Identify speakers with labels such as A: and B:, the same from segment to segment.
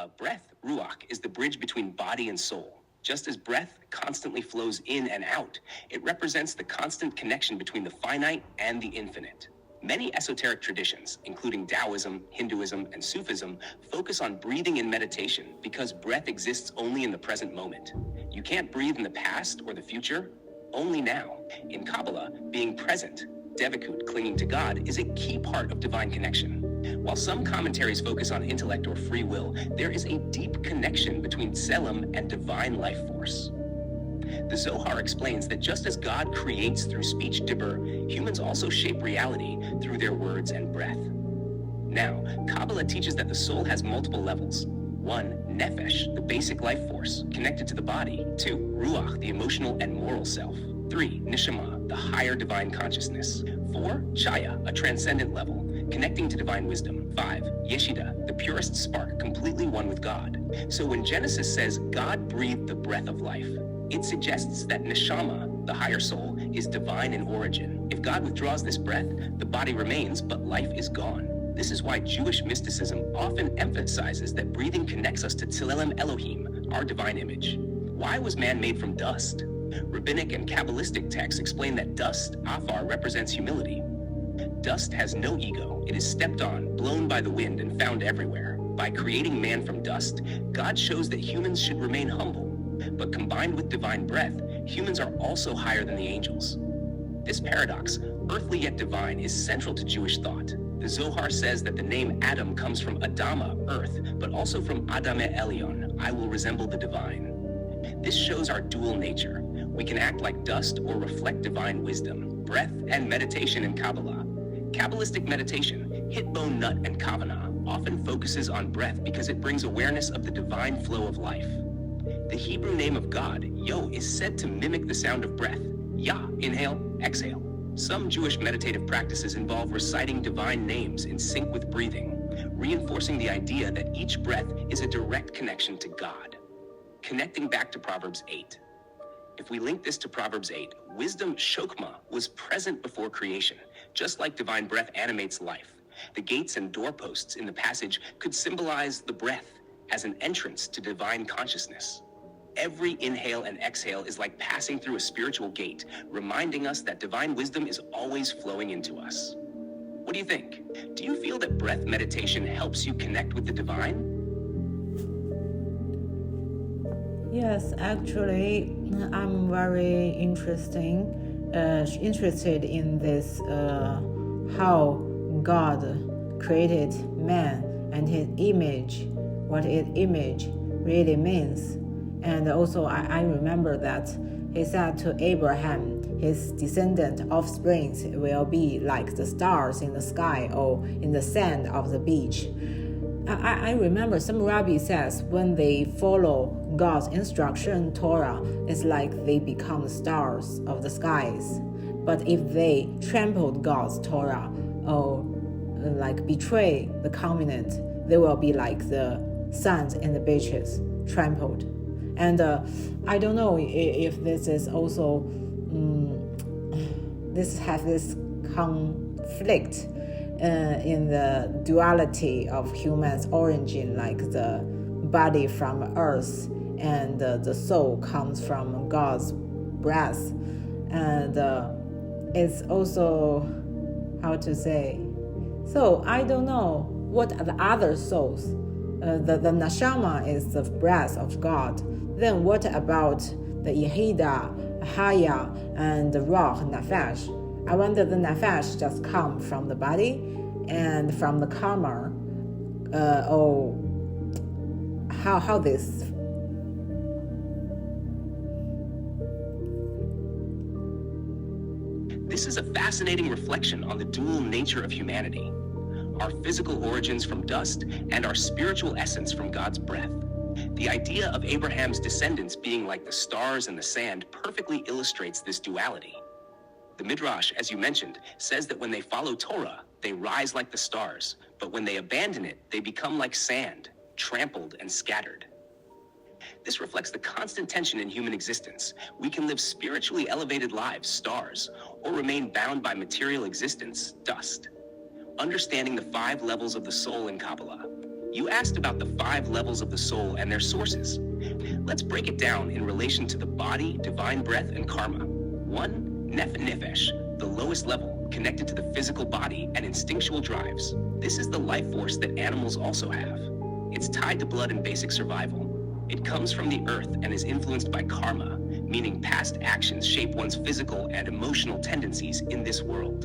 A: breath, ruach, is the bridge between body and soul. Just as breath constantly flows in and out, it represents the constant connection between the finite and the infinite. Many esoteric traditions, including Taoism, Hinduism, and Sufism, focus on breathing in meditation because breath exists only in the present moment. You can't breathe in the past or the future, only now. In Kabbalah, being present, devakut, clinging to God, is a key part of divine connection. While some commentaries focus on intellect or free will, there is a deep connection between Tselem and divine life force. The Zohar explains that just as God creates through speech dibur, humans also shape reality through their words and breath. Now, Kabbalah teaches that the soul has multiple levels. 1. Nefesh, the basic life force, connected to the body. 2. Ruach, the emotional and moral self. 3. Neshama, the higher divine consciousness. 4. Chaya, a transcendent level, connecting to divine wisdom. 5. Yeshida, the purest spark, completely one with God. So when Genesis says God breathed the breath of life, it suggests that Neshama, the higher soul, is divine in origin. If God withdraws this breath, the body remains, but life is gone. This is why Jewish mysticism often emphasizes that breathing connects us to Tselem Elohim, our divine image. Why was man made from dust? Rabbinic and Kabbalistic texts explain that dust, afar, represents humility. Dust has no ego. It is stepped on, blown by the wind, and found everywhere. By creating man from dust, God shows that humans should remain humble. But combined with divine breath, humans are also higher than the angels. This paradox, earthly yet divine, is central to Jewish thought. The Zohar says that the name Adam comes from Adama, earth, but also from Adame Elyon, I will resemble the divine. This shows our dual nature. We can act like dust or reflect divine wisdom. Breath and meditation in Kabbalah. Kabbalistic meditation, Hitbone Nut and Kavanah, often focuses on breath because it brings awareness of the divine flow of life. The Hebrew name of God, Yo, is said to mimic the sound of breath. Yah, inhale, exhale. Some Jewish meditative practices involve reciting divine names in sync with breathing, reinforcing the idea that each breath is a direct connection to God. Connecting back to Proverbs 8. If we link this to Proverbs 8, wisdom, Shokma, was present before creation, just like divine breath animates life. The gates and doorposts in the passage could symbolize the breath as an entrance to divine consciousness. Every inhale and exhale is like passing through a spiritual gate, reminding us that divine wisdom is always flowing into us. What do you think? Do you feel that breath meditation helps you connect with the divine?
B: Yes, actually, I'm very interested in this, how God created man and his image, what his image really means. And also, I remember that he said to Abraham, his descendant offsprings will be like the stars in the sky or in the sand of the beach. I remember some rabbi says when they follow God's instruction, Torah, it's like they become the stars of the skies. But if they trampled God's Torah or like betray the covenant, they will be like the sands in the beaches, trampled. And I don't know if this is also, this has this conflict in the duality of human's origin, like the body from earth and the soul comes from God's breath. And it's also, how to say, so I don't know what are the other souls. The neshama is the breath of God. Then what about the Yehida, Haya, and the Ruach, Nefesh? I wonder the Nefesh just come from the body and from the karma, or how this?
A: This is a fascinating reflection on the dual nature of humanity, our physical origins from dust and our spiritual essence from God's breath. The idea of Abraham's descendants being like the stars and the sand perfectly illustrates this duality. The Midrash, as you mentioned, says that when they follow Torah, they rise like the stars, but when they abandon it, they become like sand, trampled and scattered. This reflects the constant tension in human existence. We can live spiritually elevated lives, stars, or remain bound by material existence, dust. Understanding the 5 levels of the soul in Kabbalah, You asked about the 5 levels of the soul and their sources. Let's break it down in relation to the body, divine breath, and karma. 1. Nefesh, the lowest level, connected to the physical body and instinctual drives. This is the life force that animals also have. It's tied to blood and basic survival. It comes from the earth and is influenced by karma, meaning past actions shape one's physical and emotional tendencies in this world.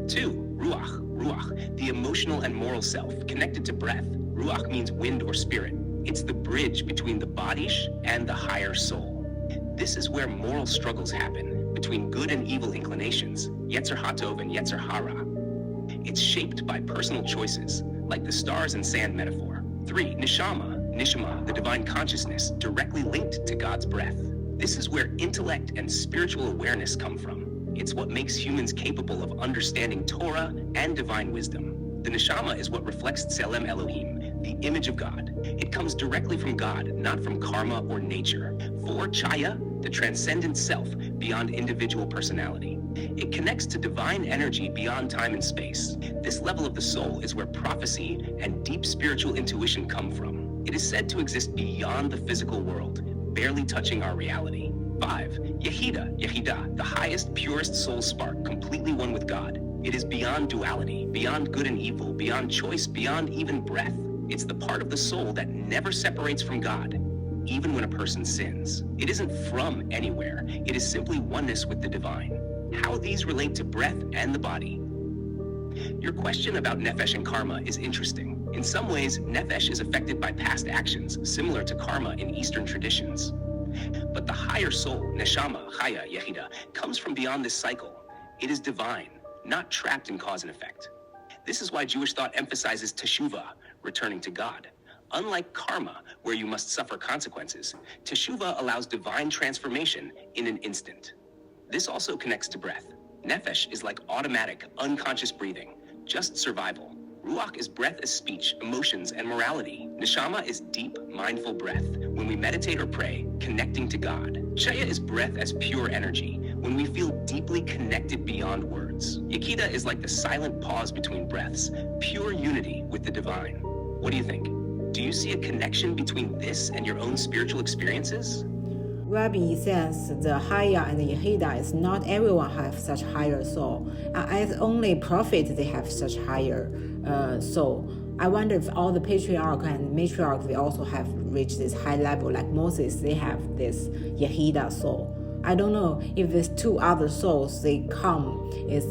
A: 2. Ruach, the emotional and moral self, connected to breath. Ruach means wind or spirit. It's the bridge between the bodish and the higher soul. This is where moral struggles happen, between good and evil inclinations, Yetzer HaTov and Yetzer Hara. It's shaped by personal choices, like the stars and sand metaphor. 3. Nishama, the divine consciousness, directly linked to God's breath. This is where intellect and spiritual awareness come from. It's what makes humans capable of understanding Torah and divine wisdom. The neshama is what reflects Tselem Elohim, the image of God. It comes directly from God, not from karma or nature. 4. Chaya, the transcendent self, beyond individual personality. It connects to divine energy beyond time and space. This level of the soul is where prophecy and deep spiritual intuition come from. It is said to exist beyond the physical world, barely touching our reality. 5. Yehidah, the highest, purest soul spark, completely one with God. It is beyond duality, beyond good and evil, beyond choice, beyond even breath. It's the part of the soul that never separates from God, even when a person sins. It isn't from anywhere. It is simply oneness with the divine. How these relate to breath and the body. Your question about nefesh and karma is interesting. In some ways, nefesh is affected by past actions, similar to karma in Eastern traditions. But the higher soul, neshama, chaya, yehida, comes from beyond this cycle. It is divine, not trapped in cause and effect. This is why Jewish thought emphasizes teshuvah, returning to God. Unlike karma, where you must suffer consequences, teshuvah allows divine transformation in an instant. This also connects to breath. Nefesh is like automatic, unconscious breathing, just survival. Ruach is breath as speech, emotions, and morality. Neshama is deep, mindful breath. When we meditate or pray, connecting to God. Chaya is breath as pure energy, when we feel deeply connected beyond words. Yekida is like the silent pause between breaths, pure unity with the divine. What do you think? Do you see a connection between this and your own spiritual experiences?
B: Rabbi says the Haya and the Yehida is not everyone have such higher soul. As only prophets they have such higher soul. I wonder if all the patriarch and matriarch they also have reached this high level. Like Moses, they have this Yehida soul. I don't know if these 2 other souls they come is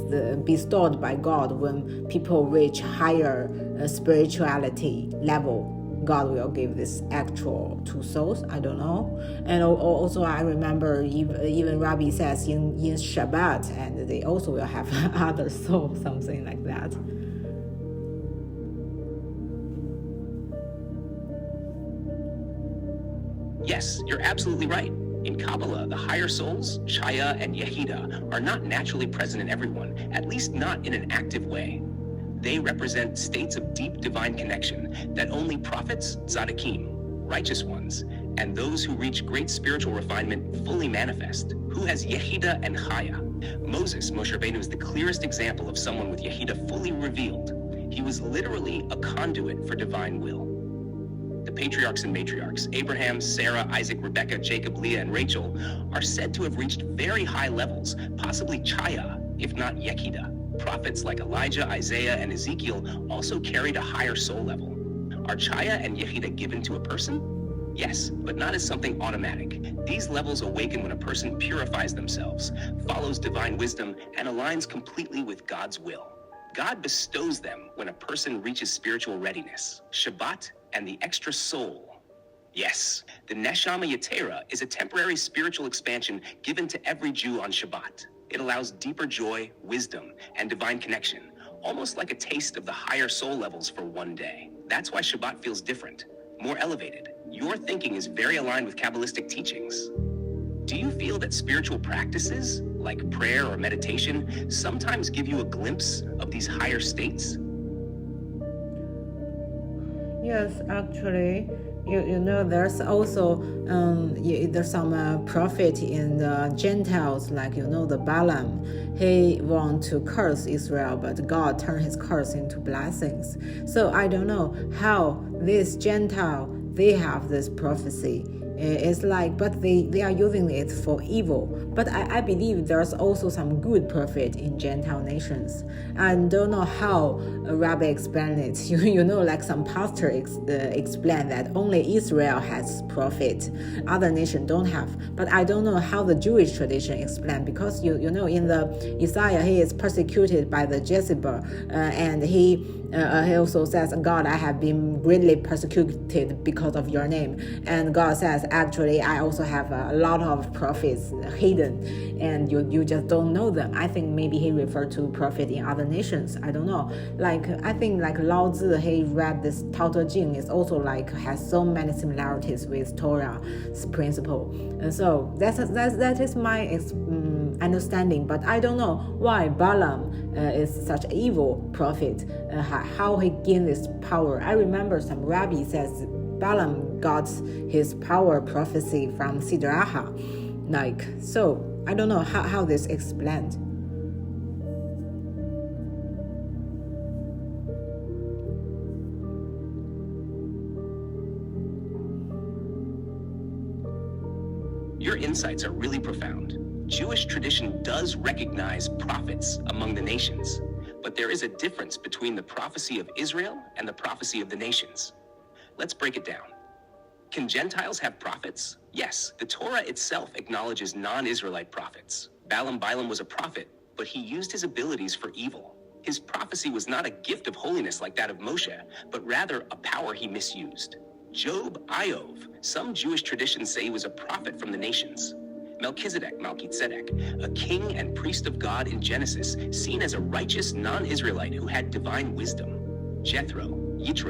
B: bestowed by God when people reach higher spirituality level. God will give this actual 2 souls. I don't know. And also I remember even Rabbi says in Shabbat, and they also will have other souls, something like that.
A: Yes, you're absolutely right. In Kabbalah, the higher souls, Chaya and Yehida, are not naturally present in everyone, at least not in an active way. They represent states of deep divine connection that only prophets, tzaddikim, righteous ones, and those who reach great spiritual refinement fully manifest. Who has Yehida and Chaya? Moses, Moshe Rabbeinu, is the clearest example of someone with Yehida fully revealed. He was literally a conduit for divine will. The patriarchs and matriarchs, Abraham, Sarah, Isaac, Rebekah, Jacob, Leah, and Rachel, are said to have reached very high levels, possibly Chaya, if not Yehida. Prophets like Elijah, Isaiah, and Ezekiel also carried a higher soul level. Are Chaya and Yehida given to a person? Yes, but not as something automatic. These levels awaken when a person purifies themselves, follows divine wisdom, and aligns completely with God's will. God bestows them when a person reaches spiritual readiness. Shabbat and the extra soul. Yes, the Neshama Yetera is a temporary spiritual expansion given to every Jew on Shabbat. It allows deeper joy, wisdom, and divine connection, almost like a taste of the higher soul levels for one day. That's why Shabbat feels different, more elevated. Your thinking is very aligned with Kabbalistic teachings. Do you feel that spiritual practices, like prayer or meditation, sometimes give you a glimpse of these higher states?
B: Yes, actually, you know there's also there's some prophet in the Gentiles, like you know the Balaam. He want to curse Israel, but God turned his curse into blessings. So I don't know how this Gentile they have this prophecy. It's like, but they are using it for evil. But I believe there's also some good prophet in Gentile nations. I don't know how a rabbi explained it. You know, like some pastor explain that only Israel has prophet, other nations don't have. But I don't know how the Jewish tradition explain, because you know in the Isaiah he is persecuted by the Jezebel, and he also says, God, I have been greatly persecuted because of your name. And God says, actually, I also have a lot of prophets hidden, and you just don't know them. I think maybe he referred to prophet in other nations. I don't know. Like, I think like Lao Tzu, he read this Tao Te Ching, is also like has so many similarities with Torah's principle. And so that is my understanding. But I don't know why Balaam is such an evil prophet, how he gained this power. I remember some rabbi says Balaam got his power prophecy from Siddhartha. Like, so I don't know how this explained.
A: Your insights are really profound. Jewish tradition does recognize prophets among the nations, but there is a difference between the prophecy of Israel and the prophecy of the nations. Let's break it down. Can Gentiles have prophets? Yes, the Torah itself acknowledges non-Israelite prophets. Balaam was a prophet, but he used his abilities for evil. His prophecy was not a gift of holiness like that of Moshe, but rather a power he misused. Job, some Jewish traditions say he was a prophet from the nations. Melchizedek, a king and priest of God in Genesis, seen as a righteous non-Israelite who had divine wisdom. Jethro,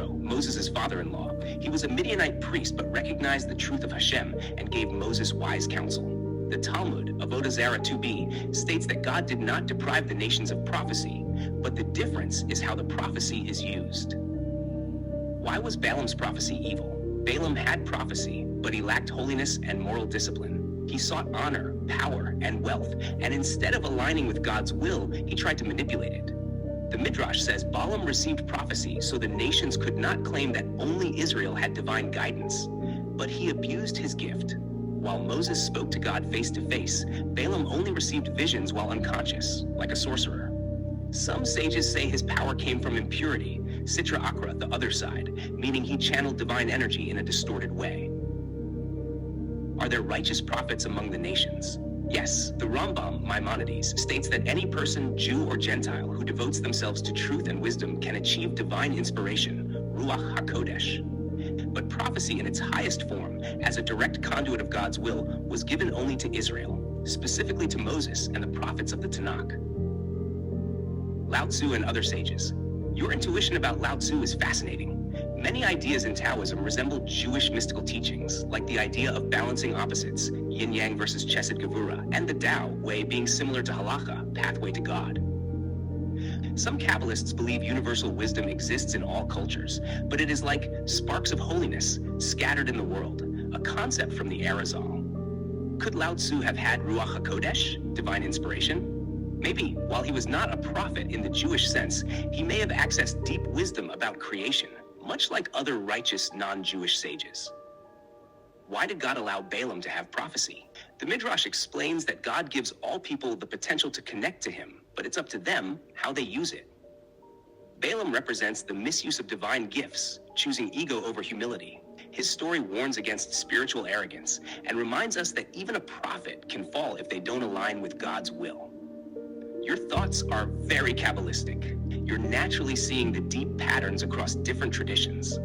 A: Moses' father-in-law, he was a Midianite priest but recognized the truth of Hashem and gave Moses wise counsel. The Talmud, Avodah Zarah 2b, states that God did not deprive the nations of prophecy, but the difference is how the prophecy is used. Why was Balaam's prophecy evil? Balaam had prophecy, but he lacked holiness and moral discipline. He sought honor, power, and wealth, and instead of aligning with God's will, he tried to manipulate it. The Midrash says Balaam received prophecy so the nations could not claim that only Israel had divine guidance, but he abused his gift. While Moses spoke to God face to face, Balaam only received visions while unconscious, like a sorcerer. Some sages say his power came from impurity, Sitra Achra, the other side, meaning he channeled divine energy in a distorted way. Are there righteous prophets among the nations? Yes, the Rambam, Maimonides, states that any person, Jew or Gentile, who devotes themselves to truth and wisdom can achieve divine inspiration, Ruach HaKodesh. But prophecy in its highest form, as a direct conduit of God's will, was given only to Israel, specifically to Moses and the prophets of the Tanakh. Lao Tzu and other sages. Your intuition about Lao Tzu is fascinating. Many ideas in Taoism resemble Jewish mystical teachings, like the idea of balancing opposites, yin-yang versus chesed gevura, and the Tao way being similar to halacha, pathway to God. Some Kabbalists believe universal wisdom exists in all cultures, but it is like sparks of holiness scattered in the world, a concept from the Arizal. Could Lao Tzu have had Ruach HaKodesh, divine inspiration? Maybe, while he was not a prophet in the Jewish sense, he may have accessed deep wisdom about creation, much like other righteous non-Jewish sages. Why did God allow Balaam to have prophecy? The Midrash explains that God gives all people the potential to connect to him, but it's up to them how they use it. Balaam represents the misuse of divine gifts, choosing ego over humility. His story warns against spiritual arrogance and reminds us that even a prophet can fall if they don't align with God's will. Your thoughts are very Kabbalistic. You're naturally seeing the deep patterns across different traditions.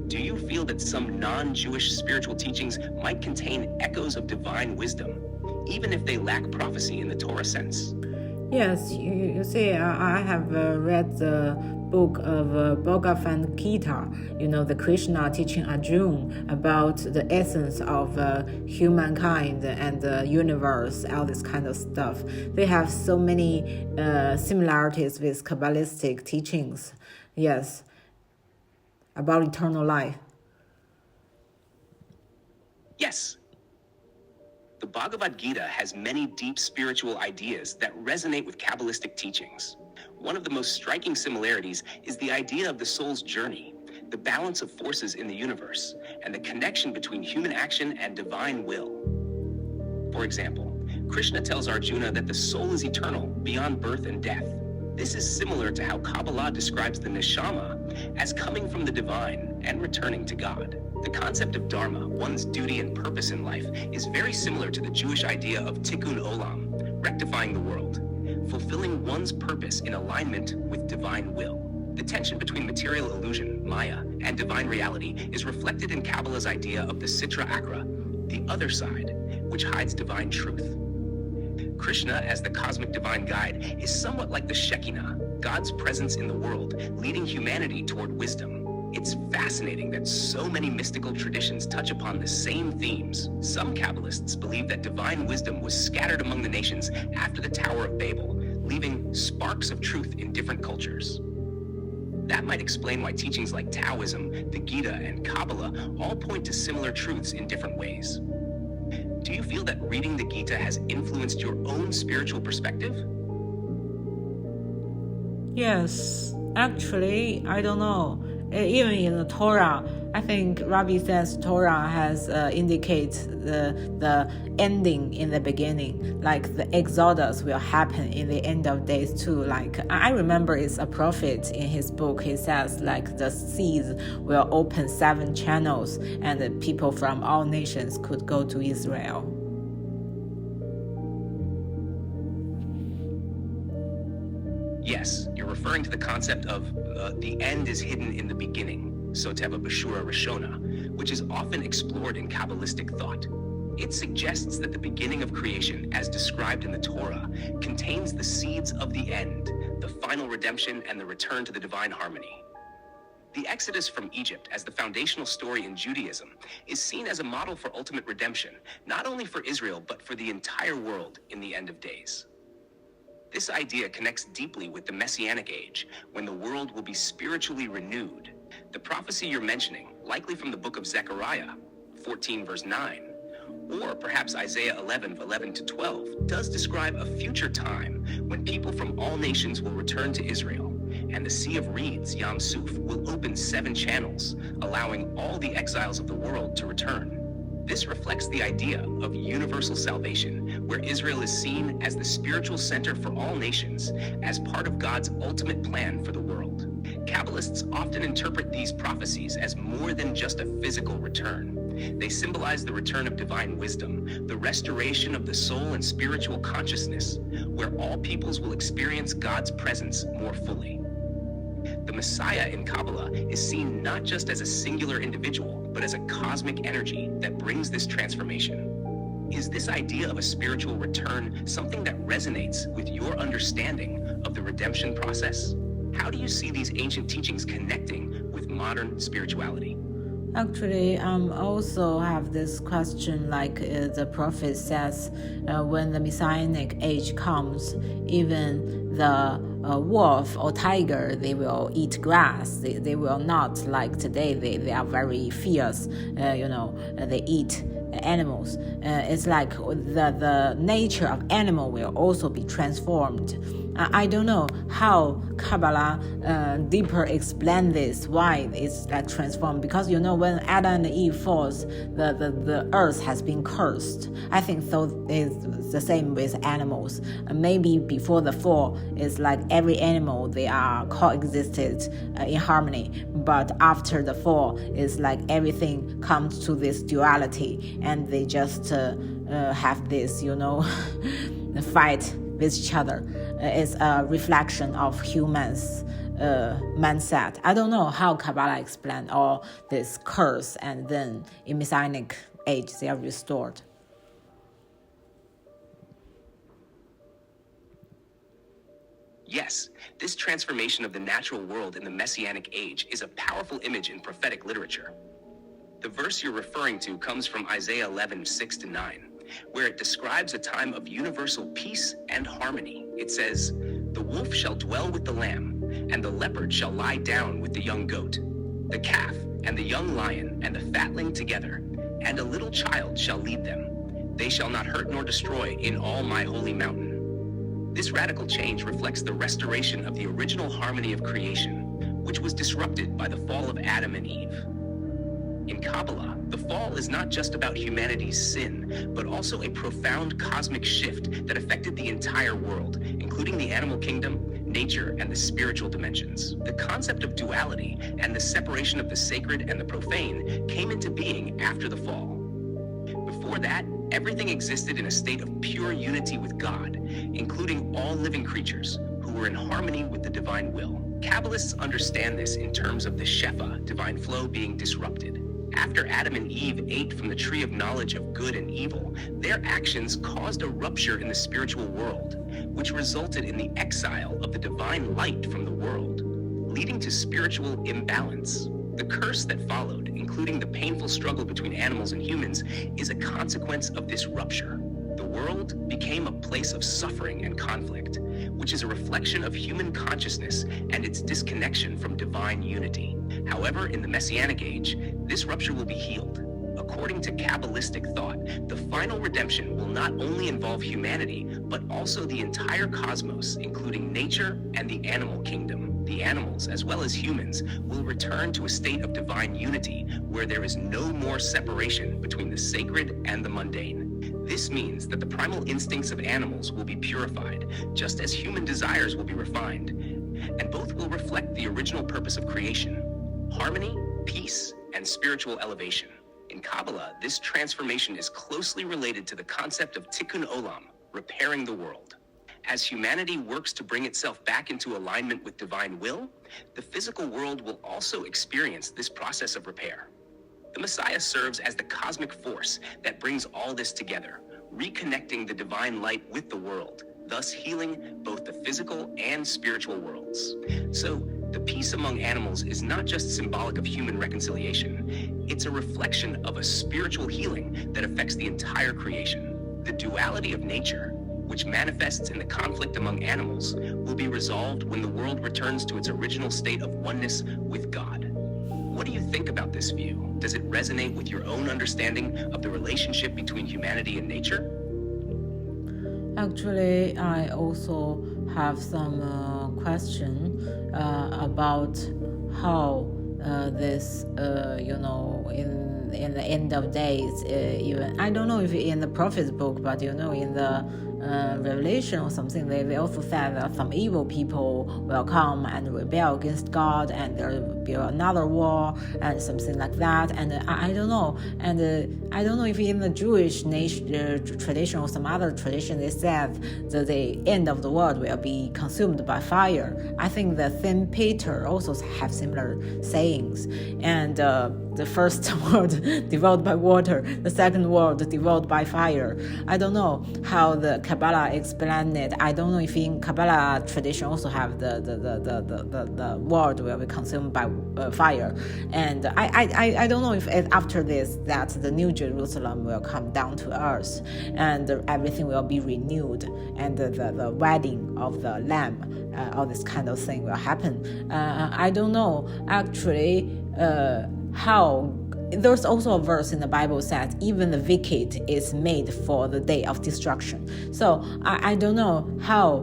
A: Do you feel that some non-Jewish spiritual teachings might contain echoes of divine wisdom, even if they lack prophecy in the Torah sense?
B: Yes, you see, I have read the book of Bhagavad Gita, the Krishna teaching Arjuna about the essence of humankind and the universe, all this kind of stuff. They have so many similarities with Kabbalistic teachings. Yes. about eternal life.
A: Yes. The Bhagavad Gita has many deep spiritual ideas that resonate with Kabbalistic teachings. One of the most striking similarities is the idea of the soul's journey, the balance of forces in the universe, and the connection between human action and divine will. For example, Krishna tells Arjuna that the soul is eternal, beyond birth and death. This is similar to how Kabbalah describes the neshama as coming from the divine and returning to God. The concept of dharma, one's duty and purpose in life, is very similar to the Jewish idea of tikkun olam, rectifying the world, fulfilling one's purpose in alignment with divine will. The tension between material illusion, maya, and divine reality is reflected in Kabbalah's idea of the sitra akra, the other side, which hides divine truth. Krishna, as the cosmic divine guide, is somewhat like the Shekinah, God's presence in the world, leading humanity toward wisdom. It's fascinating that so many mystical traditions touch upon the same themes. Some Kabbalists believe that divine wisdom was scattered among the nations after the Tower of Babel, leaving sparks of truth in different cultures. That might explain why teachings like Taoism, the Gita, and Kabbalah all point to similar truths in different ways. Do you feel that reading the Gita has influenced your own spiritual perspective?
B: Yes, actually, I don't know. Even in the Torah, I think Rabbi says Torah has indicates the ending in the beginning, like the Exodus will happen in the end of days too. Like I remember, it's a prophet in his book. He says like the seas will open 7 channels, and the people from all nations could go to Israel.
A: Yes, you're referring to the concept of the end is hidden in the beginning, Soteva Bashura Rishona, which is often explored in Kabbalistic thought. It suggests that the beginning of creation, as described in the Torah, contains the seeds of the end, the final redemption, and the return to the divine harmony. The Exodus from Egypt, as the foundational story in Judaism, is seen as a model for ultimate redemption, not only for Israel, but for the entire world in the end of days. This idea connects deeply with the Messianic age, when the world will be spiritually renewed. The prophecy you're mentioning, likely from the book of Zechariah, 14 verse 9, or perhaps Isaiah 11 to 12, does describe a future time when people from all nations will return to Israel, and the Sea of Reeds, Yam Suf, will open 7 channels, allowing all the exiles of the world to return. This reflects the idea of universal salvation, where Israel is seen as the spiritual center for all nations, as part of God's ultimate plan for the world. Kabbalists often interpret these prophecies as more than just a physical return. They symbolize the return of divine wisdom, the restoration of the soul and spiritual consciousness, where all peoples will experience God's presence more fully. The Messiah in Kabbalah is seen not just as a singular individual, but as a cosmic energy that brings this transformation. Is this idea of a spiritual return something that resonates with your understanding of the redemption process? How do you see these ancient teachings connecting with modern spirituality?
B: Actually, also have this question like the prophet says, when the Messianic age comes, even the wolf or tiger, they will eat grass. They will not like today. They are very fierce. They eat animals. It's like the nature of animal will also be transformed. I don't know how Kabbalah deeper explain this, why it's like transformed. Because when Adam and Eve falls, the earth has been cursed. I think so it's the same with animals. Maybe before the fall, it's like every animal, they are coexisted in harmony. But after the fall, it's like everything comes to this duality, and they just have this, fight with each other. It's a reflection of humans' mindset. I don't know how Kabbalah explained all this curse, and then in Messianic age they are restored.
A: Yes, this transformation of the natural world in the Messianic age is a powerful image in prophetic literature. The verse you're referring to comes from Isaiah 11:6-9, where it describes a time of universal peace and harmony. It says, "The wolf shall dwell with the lamb, and the leopard shall lie down with the young goat. the calf and the young lion and the fatling together, and a little child shall lead them. They shall not hurt nor destroy in all my holy mountain. This radical change reflects the restoration of the original harmony of creation, which was disrupted by the fall of Adam and Eve. In Kabbalah, the fall is not just about humanity's sin, but also a profound cosmic shift that affected the entire world, including the animal kingdom, nature, and the spiritual dimensions. The concept of duality and the separation of the sacred and the profane came into being after the fall. Before that, everything existed in a state of pure unity with God, including all living creatures who were in harmony with the divine will. Kabbalists understand this in terms of the Shefa, divine flow, being disrupted. After Adam and Eve ate from the tree of knowledge of good and evil, their actions caused a rupture in the spiritual world, which resulted in the exile of the divine light from the world, leading to spiritual imbalance. The curse that followed, including the painful struggle between animals and humans, is a consequence of this rupture. The world became a place of suffering and conflict, which is a reflection of human consciousness and its disconnection from divine unity. However, in the Messianic age, this rupture will be healed. According to Kabbalistic thought, the final redemption will not only involve humanity, but also the entire cosmos, including nature and the animal kingdom. The animals, as well as humans, will return to a state of divine unity where there is no more separation between the sacred and the mundane. This means that the primal instincts of animals will be purified, just as human desires will be refined, and both will reflect the original purpose of creation: harmony, peace, and spiritual elevation. In Kabbalah, this transformation is closely related to the concept of tikkun olam, repairing the world. As humanity works to bring itself back into alignment with divine will, the physical world will also experience this process of repair. The Messiah serves as the cosmic force that brings all this together, reconnecting the divine light with the world, thus healing both the physical and spiritual worlds. So, the peace among animals is not just symbolic of human reconciliation, it's a reflection of a spiritual healing that affects the entire creation. The duality of nature, which manifests in the conflict among animals, will be resolved when the world returns to its original state of oneness with God. What do you think about this view? Does it resonate with your own understanding of the relationship between humanity and nature?
B: Actually, I also have some question about how this, in the end of days, even I don't know if in the prophet's book, but in the Revelation or something, they also said that some evil people will come and rebel against God, and there will be another war and something like that. And I don't know. And I don't know if in the Jewish tradition or some other tradition they said that the end of the world will be consumed by fire. I think that Saint Peter also have similar sayings. And the first world devoured by water, the second world devoured by fire. I don't know how the Kabbalah explained it. I don't know if in Kabbalah tradition also have the world will be consumed by fire. And I don't know if after this that the New Jerusalem will come down to earth and everything will be renewed and the wedding of the Lamb, all this kind of thing will happen. I don't know actually how. There's also a verse in the Bible that even the wicked is made for the day of destruction. So I don't know how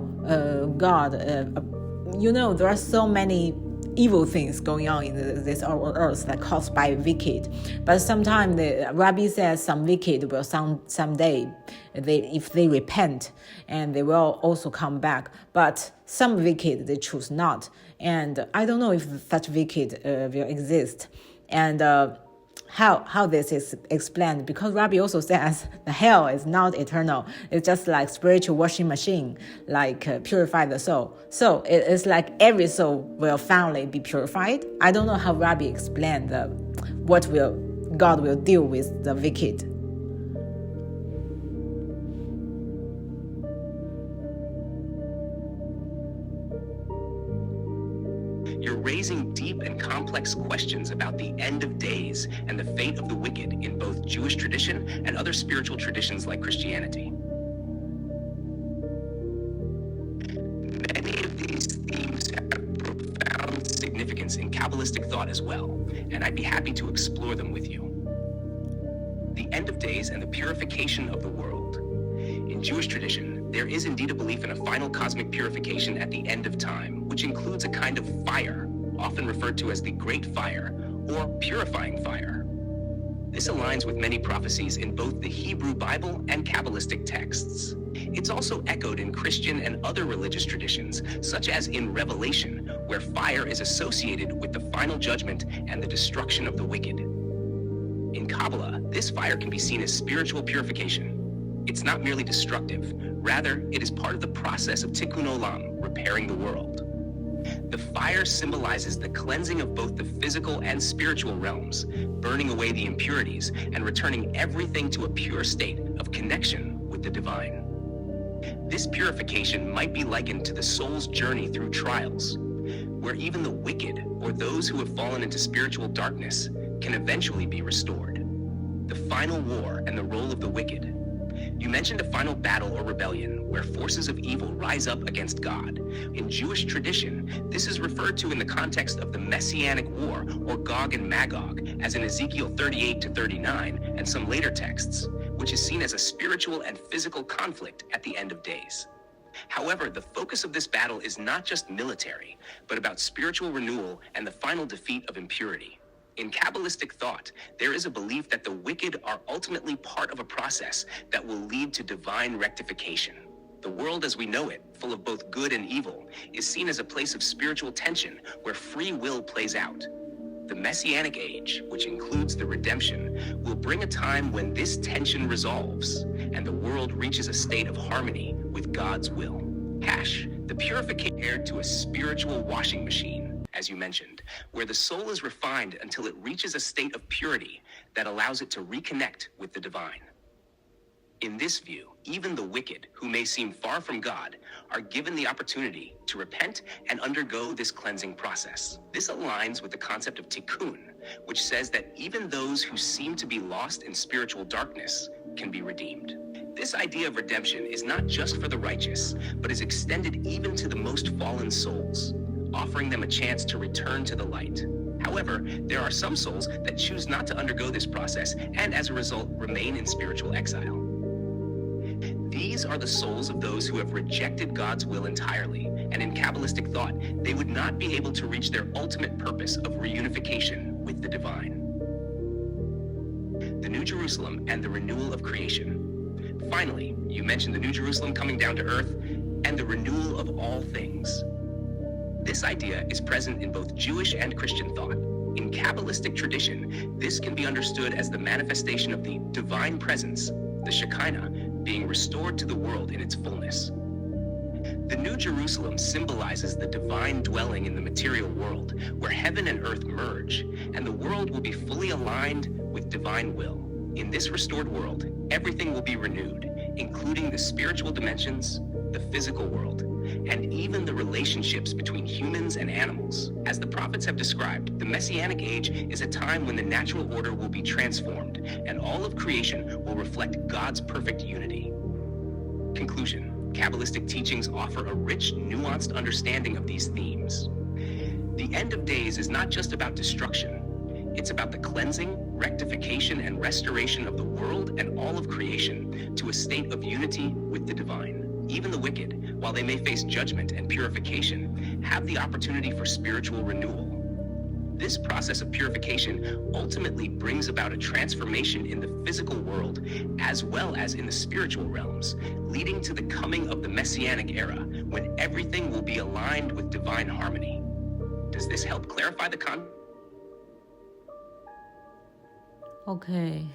B: God, there are so many evil things going on in this earth that caused by wicked. But sometimes the Rabbi says some wicked will someday, if they repent, and they will also come back. But some wicked, they choose not. And I don't know if such wicked will exist. And how this is explained, because Rabbi also says the hell is not eternal. It's just like spiritual washing machine, like purify the soul. So it's like every soul will finally be purified. I don't know how Rabbi explained what God will deal with the wicked.
A: You're raising deep and complex questions about the end of days and the fate of the wicked in both Jewish tradition and other spiritual traditions like Christianity. Many of these themes have profound significance significance in Kabbalistic thought as well, and I'd be happy to explore them with you. The end of days and the purification of the world. In Jewish tradition, there is indeed a belief in a final cosmic purification at the end of time, which includes a kind of fire, often referred to as the Great Fire, or purifying fire. This aligns with many prophecies in both the Hebrew Bible and Kabbalistic texts. It's also echoed in Christian and other religious traditions, such as in Revelation, where fire is associated with the final judgment and the destruction of the wicked. In Kabbalah, this fire can be seen as spiritual purification. It's not merely destructive, rather, it is part of the process of tikkun olam, repairing the world. The fire symbolizes the cleansing of both the physical and spiritual realms, burning away the impurities and returning everything to a pure state of connection with the divine. This purification might be likened to the soul's journey through trials, where even the wicked or those who have fallen into spiritual darkness can eventually be restored. The final war and the role of the wicked. You mentioned a final battle or rebellion where forces of evil rise up against God. In Jewish tradition, this is referred to in the context of the Messianic War, or Gog and Magog, as in Ezekiel 38 to 39 and some later texts, which is seen as a spiritual and physical conflict at the end of days. However, the focus of this battle is not just military, but about spiritual renewal and the final defeat of impurity. In Kabbalistic thought, there is a belief that the wicked are ultimately part of a process that will lead to divine rectification. The world as we know it, full of both good and evil, is seen as a place of spiritual tension where free will plays out. The Messianic age, which includes the redemption, will bring a time when this tension resolves and the world reaches a state of harmony with God's will. The purification compared to a spiritual washing machine, as you mentioned, where the soul is refined until it reaches a state of purity that allows it to reconnect with the divine. In this view, even the wicked, who may seem far from God, are given the opportunity to repent and undergo this cleansing process. This aligns with the concept of tikkun, which says that even those who seem to be lost in spiritual darkness can be redeemed. This idea of redemption is not just for the righteous, but is extended even to the most fallen souls, offering them a chance to return to the light. However, there are some souls that choose not to undergo this process and as a result remain in spiritual exile. These are the souls of those who have rejected God's will entirely, and in Kabbalistic thought, they would not be able to reach their ultimate purpose of reunification with the divine. The New Jerusalem and the renewal of creation. Finally, you mentioned the New Jerusalem coming down to earth and the renewal of all things. This idea is present in both Jewish and Christian thought. In Kabbalistic tradition, this can be understood as the manifestation of the divine presence, the Shekinah, being restored to the world in its fullness. The New Jerusalem symbolizes the divine dwelling in the material world, where heaven and earth merge, and the world will be fully aligned with divine will. In this restored world, everything will be renewed, including the spiritual dimensions, the physical world, and even the relationships between humans and animals. As the prophets have described, the Messianic age is a time when the natural order will be transformed, and all of creation will reflect God's perfect unity. Conclusion. Kabbalistic teachings offer a rich, nuanced understanding of these themes. The end of days is not just about destruction. It's about the cleansing, rectification, and restoration of the world and all of creation to a state of unity with the divine. Even the wicked, while they may face judgment and purification, have the opportunity for spiritual renewal. This process of purification ultimately brings about a transformation in the physical world as well as in the spiritual realms, leading to the coming of the Messianic era, when everything will be aligned with divine harmony. Does this help clarify the concept?
B: Okay.